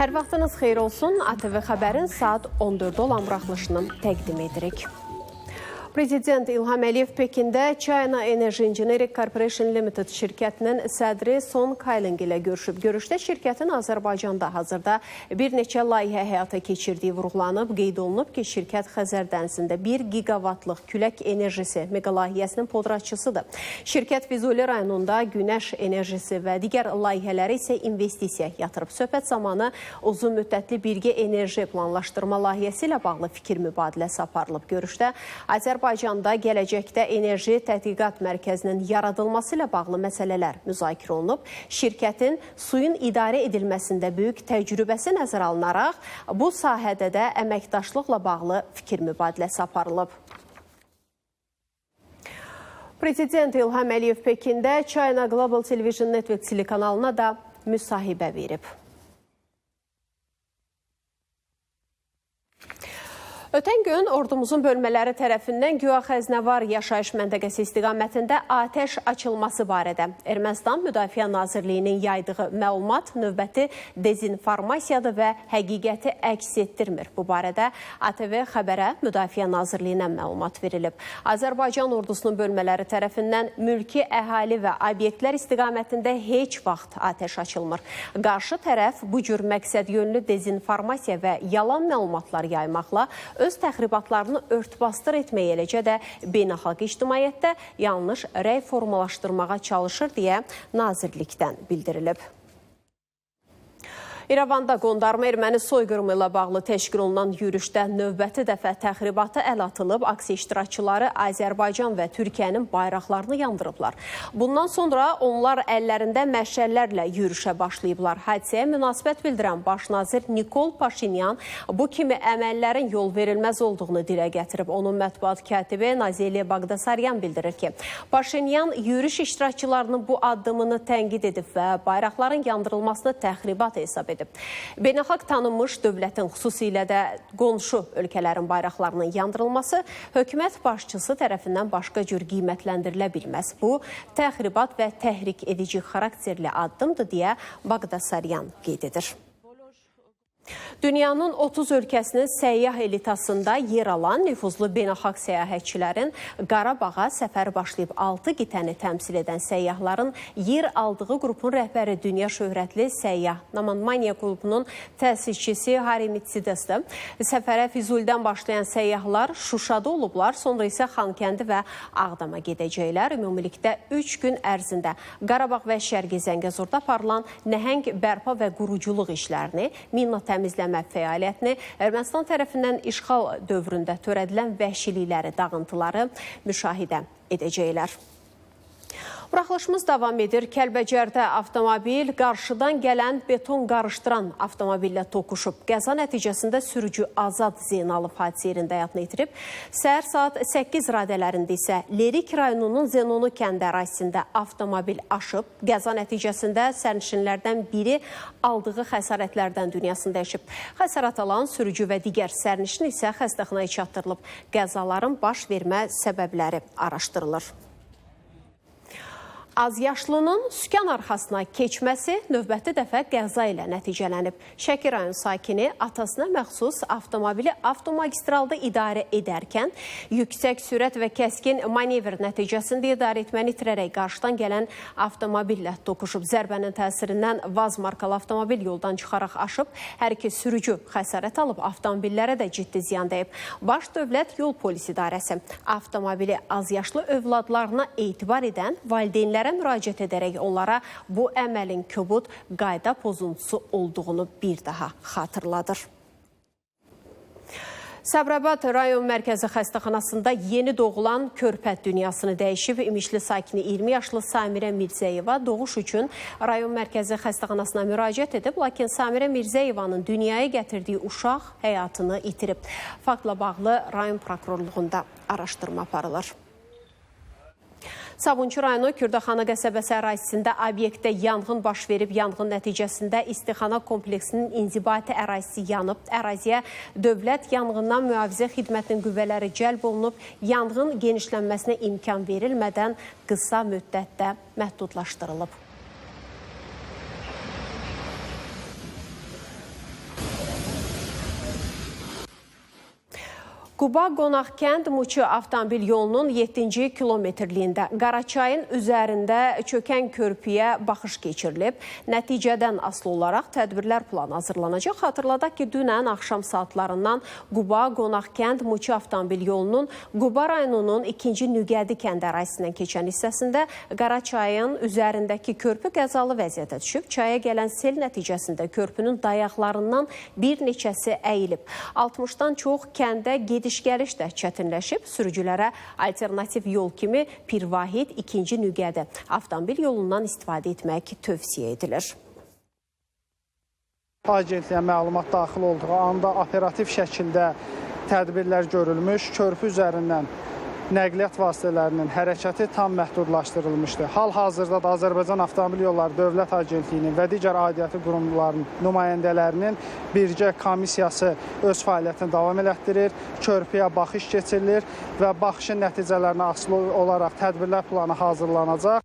Hər vaxtınız xeyir olsun. ATV Xəbərin saat 14 olan buraxılışını təqdim edirik. Prezident İlham Əliyev Pekində China Energy Engineering Corporation Limited şirkətinin sədri Son Kailing ilə görüşüb. Görüşdə şirkətin Azərbaycanda hazırda bir neçə layihə həyata keçirdiyi vurğulanıb. Qeyd olunub ki, şirkət Xəzər dənizində 1 giqavatlıq külək enerjisi mega layihəsinin podratçısıdır. Şirkət Füzuli rayonunda günəş enerjisi və digər layihələri isə investisiya yatırıb. Söhbət zamanı uzun müddətli birgə enerji planlaşdırma layihəsi ilə bağlı fikir mübadiləsi aparılıb. Görüşdə Azərbaycanda gələcəkdə enerji tədqiqat mərkəzinin yaradılması ilə bağlı məsələlər müzakirə olunub. Şirkətin suyun idarə edilməsində böyük təcrübəsi nəzərə alınaraq, bu sahədə də əməkdaşlıqla bağlı fikir mübadiləsi aparılıb. Prezident İlham Əliyev Pekində China Global Television Network telekanalına da müsahibə verib. Ötən gün ordumuzun bölmələri tərəfindən Güya Xəznəvar yaşayış məntəqəsi istiqamətində atəş açılması barədə Ermənistan Müdafiə Nazirliyinin yaydığı məlumat növbəti dezinformasiyadır və həqiqəti əks etdirmir. Bu barədə ATV Xəbərə Müdafiə Nazirliyindən məlumat verilib. Azərbaycan ordusunun bölmələri tərəfindən mülki əhali və obyektlər istiqamətində heç vaxt atəş açılmır. Qarşı tərəf bu cür məqsəd yönlü dezinformasiya və yalan məlumatlar yaymaqla öz təxribatlarını örtbasdır etməyə, eləcə də beynəlxalq ictimaiyyətdə yanlış rəy formalaşdırmağa çalışır deyə nazirlikdən bildirilib. İrəvanda qondarma erməni soyqırımı ilə bağlı təşkil olunan yürüşdə növbəti dəfə təxribata əl atılıb, aksiya iştirakçıları Azərbaycan və Türkiyənin bayraqlarını yandırıblar. Bundan sonra onlar əllərində məşəllərlə yürüşə başlayıblar. Hadisəyə münasibət bildirən baş nazir Nikol Paşinyan bu kimi əməllərin yol verilməz olduğunu dilə gətirib. Onun mətbuat katibi Nazeli Baqdasaryan bildirir ki, Paşinyan yürüş iştirakçılarının bu addımını tənqid edib və bayraqların yandırılmasını təxribat hesab edib. Beynəlxalq tanınmış dövlətin, xüsusilə də qonşu ölkələrin bayraqlarının yandırılması hökumət başçısı tərəfindən başqa cür qiymətləndirilə bilməz. Bu, təxribat və təhrik edici xarakterli addımdır deyə Baqdasaryan qeyd edir. Dünyanın 30 ölkəsinin səyyah elitasında yer alan nüfuzlu beynəlxalq səyahətçilərin Qarabağa səfəri başlayıb. 6 qitəni təmsil edən səyyahların yer aldığı qrupun rəhbəri dünya şöhrətli səyyah Naman Mania qrupunun təsisçisi Hari Mitsidesdir. Səfərə Füzulidən başlayan səyyahlar Şuşada olublar, sonra isə Xankəndi və Ağdama gedəcəklər. Ümumilikdə 3 gün ərzində Qarabağ və Şərqi Zəngəzurda aparılan nəhəng bərpa və quruculuq işlərini, mina təmizləmə fəaliyyətini, Ermənistan tərəfindən işğal dövründə törədilən vəhşilikləri, dağıntıları müşahidə edəcəklər. Buraxılışımız davam edir. Kəlbəcərdə avtomobil qarşıdan gələn beton qarışdıran avtomobillə toqquşub. Qəza nəticəsində sürücü Azad Zeynalov hadisə yerində həyatını itirib. Səhər saat 8 radələrində isə Lerik rayonunun Zenonu kəndi ərazisində avtomobil aşıb. Qəza nəticəsində sərnişinlərdən biri aldığı xəsarətlərdən dünyasını dəyişib. Xəsarət alan sürücü və digər sərnişin isə xəstəxanaya çatdırılıb. Qəzaların baş vermə səbəbləri araşdırılır. Azyaşlının sükan arxasına keçməsi növbəti dəfə qəza ilə nəticələnib. Şəki rayon sakini atasına məxsus avtomobili avtomagistralda idarə edərkən yüksək sürət və kəskin manevr nəticəsində idarə etməni itirərək qarşıdan gələn avtomobillə toqquşub. Zərbənin təsirindən Vaz markalı avtomobil yoldan çıxaraq aşıb. Hər iki sürücü xəsarət alıb, avtomobillərə də ciddi ziyan dəyib. Baş Dövlət Yol Polis İdarəsi avtomobili azyaşlı övladlarına etibar edən valideynlər müraciət edərək onlara bu əməlin kobud qayda pozuntusu olduğunu bir daha xatırladır. Sabirabad rayon mərkəzi xəstəxanasında yeni doğulan körpə dünyasını dəyişib. İmişli sakini 20 yaşlı Samirə Mirzəyeva doğuş üçün rayon mərkəzi xəstəxanasına müraciət edib, lakin Samirə Mirzəyevanın dünyaya gətirdiyi uşaq həyatını itirib. Faktla bağlı rayon prokurorluğunda araşdırma aparılır. Sabunçu rayonu Kürdaxanı qəsəbəsi ərazisində obyektdə yanğın baş verib. Yanğın nəticəsində istixana kompleksinin inzibati ərazisi yanıb. Əraziyə Dövlət Yanğından Mühafizə Xidmətinin qüvvələri cəlb olunub. Yanğın genişlənməsinə imkan verilmədən qısa müddətdə məhdudlaşdırılıb. Quba Qonaqkənd Muçu avtomobil yolunun 7-ci kilometrliyində Qaraçayın üzərində çökən körpüyə baxış keçirilib. Nəticədən asılı olaraq tədbirlər planı hazırlanacaq. Xatırladaq ki, dünən axşam saatlarından Quba Qonaqkənd Muçu avtomobil yolunun Quba rayonunun 2-ci Nüqədi kənd ərazisindən keçən hissəsində Qaraçayın üzərindəki körpü qəzalı vəziyyətə düşüb. Çaya gələn sel nəticəsində körpünün dayaqlarından bir neçəsi əyilib. 60-dan çox kəndə gediş-gəliş də çətinləşib. Sürücülərə alternativ yol kimi Pirvahid 2-ci Nüqədi avtomobil yolundan istifadə etmək tövsiyə edilir. Agentliyə məlumat daxil olduğu anda operativ şəkildə tədbirlər görülmüş, körpü üzərindən nəqliyyat vasitələrinin hərəkəti tam məhdudlaşdırılmışdır. Hal-hazırda da Azərbaycan Avtomobil Yolları Dövlət Agentliyinin və digər aidiyyatı qurumların nümayəndələrinin birgə komissiyası öz fəaliyyətini davam elətdirir, körpüyə baxış keçirilir və baxışın nəticələrinə asılı olaraq tədbirlər planı hazırlanacaq.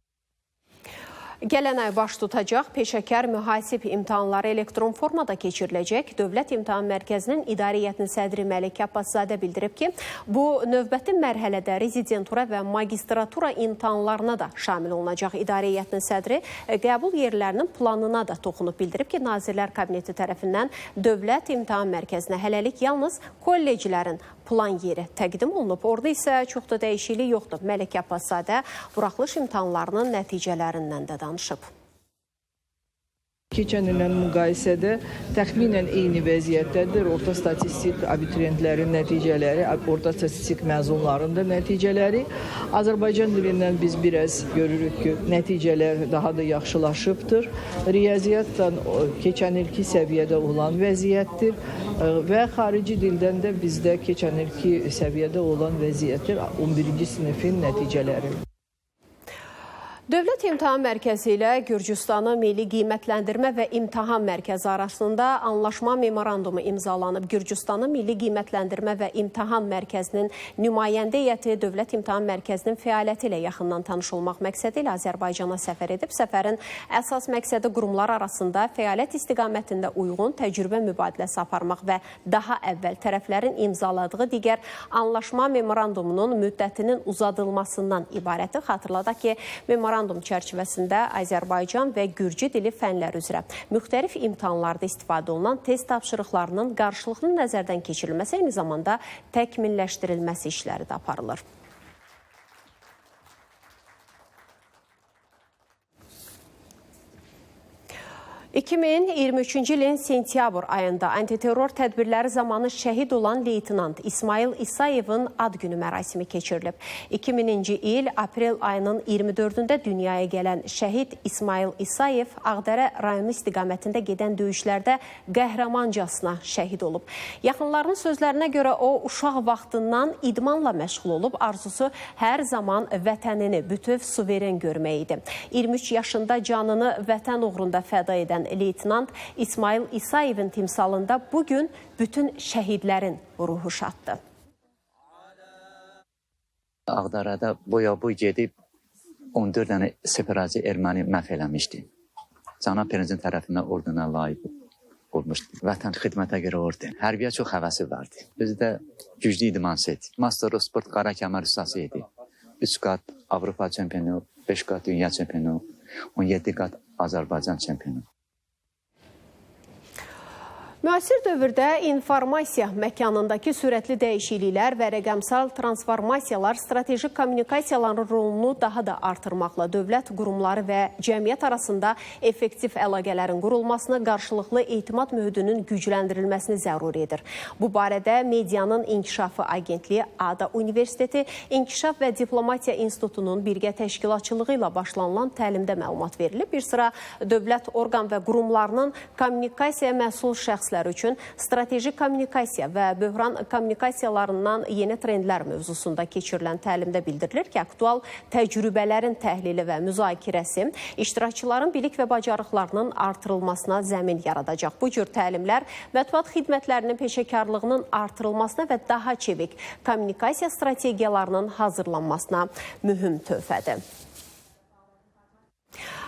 Gələn ay baş tutacaq peşəkar mühasib imtahanları elektron formada keçiriləcək. Dövlət İmtahan Mərkəzinin İdarə Heyətinin sədri Məlik Abbaszadə bildirib ki, bu növbəti mərhələdə rezidentura və magistratura imtahanlarına da şamil olunacaq. İdarə Heyətinin sədri qəbul yerlərinin planına da toxunub bildirib ki, Nazirlər Kabineti tərəfindən Dövlət İmtahan Mərkəzinə hələlik yalnız kolleclərin plan yeri təqdim olunub. Orada isə çox da dəyişiklik yoxdur. Məlik Abbaszadə buraxılış imtahanlarının nəticələrindən də danışıb. Keçən illə müqayisədə təxminən eyni vəziyyətdədir. Orta statistik abituriyentlərin nəticələri, orta statistik məzunların da nəticələri. Azərbaycan dilindən biz biraz görürük ki, nəticələr daha da yaxşılaşıbdır. Riyaziyyatdan keçən ilki səviyyədə olan vəziyyətdir və xarici dildən də bizdə keçən ilki səviyyədə olan vəziyyətdir. 11-ci sinifin nəticələri. Dövlət İmtahan Mərkəzi ilə Gürcüstanın Milli Qiymətləndirmə və İmtahan Mərkəzi arasında anlaşma memorandumu imzalanıb. Gürcüstanın Milli Qiymətləndirmə və İmtahan Mərkəzinin nümayəndə heyəti Dövlət İmtahan Mərkəzinin fəaliyyəti ilə yaxından tanış olmaq məqsədi ilə Azərbaycana səfər edib. Səfərin əsas məqsədi qurumlar arasında fəaliyyət istiqamətində uyğun təcrübə mübadiləsi aparmaq və daha əvvəl tərəflərin imzaladığı digər anlaşma memorandumunun müddətinin uzadılmasından ibarətdir. Xatırladaq ki, memorandum çərçivəsində Azərbaycan və Gürcü dili fənlər üzrə müxtəlif imtahanlarda istifadə olunan test tapşırıqlarının qarşılıqlı nəzərdən keçirilməsi, eyni zamanda təkmilləşdirilməsi işləri də aparılır. ...2023-cü ilin sentyabr ayında antiterror tədbirləri zamanı şəhid olan leytinant İsmail İsayevin ad günü mərasimi keçirilib. 2000-ci il aprel ayının 24-də dünyaya gələn şəhid İsmail İsayev Ağdərə rayonu istiqamətində gedən döyüşlərdə qəhrəmancasına şəhid olub. Yaxınlarının sözlərinə görə o, uşaq vaxtından idmanla məşğul olub, arzusu hər zaman vətənini bütöv suveren görmək idi. 23 yaşında canını vətən uğrunda fəda edən leytinant İsmail İsayevin timsalında bugün bütün şəhidlərin ruhu şaddı. Ağdərədə boya-boy gedib 14 dənə separazi erməni məhv eləmişdi. Cənab Prezident tərəfindən ordena layiq olmuşdu. Vətən xidmətə görə orden. Hərbiyə çox həvəsi vardı. Bizdə güclü idmançı idi. Master sport qara kəmər ustası idi. 3 qat Avropa çempionu, 5 qat dünya çempionu, 17 qat Azərbaycan çempionu. Müasir dövrdə informasiya məkanındakı sürətli dəyişikliklər və rəqəmsal transformasiyalar strateji kommunikasiyaların rolunu daha da artırmaqla dövlət qurumları və cəmiyyət arasında effektiv əlaqələrin qurulmasını, qarşılıqlı etimad mühitinin gücləndirilməsini zəruri edir. Bu barədə Medianın İnkişafı Agentliyi, ADA Universiteti, İnkişaf və Diplomatiya İnstitutunun birgə təşkilatçılığı ilə başlanılan təlimdə məlumat verilib. Bir sıra dövlət orqan və qurumlarının kommunikasiya məsul şəxsləri üçün strateji kommunikasiya və böhran kommunikasiyalarından yeni trendlər mövzusunda keçirilən təlimdə bildirilir ki, aktual təcrübələrin təhlili və müzakirəsi iştirakçıların bilik və bacarıqlarının artırılmasına zəmin yaradacaq. Bu cür təlimlər mətbuat xidmətlərinin peşəkarlığının artırılmasına və daha çevik kommunikasiya strategiyalarının hazırlanmasına mühüm töhfədir.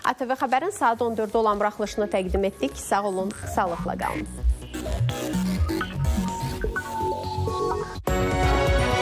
ATV Xəbərin saat 14-də olan buraxılışını təqdim etdik. Sağ olun, sağlıqla qalın.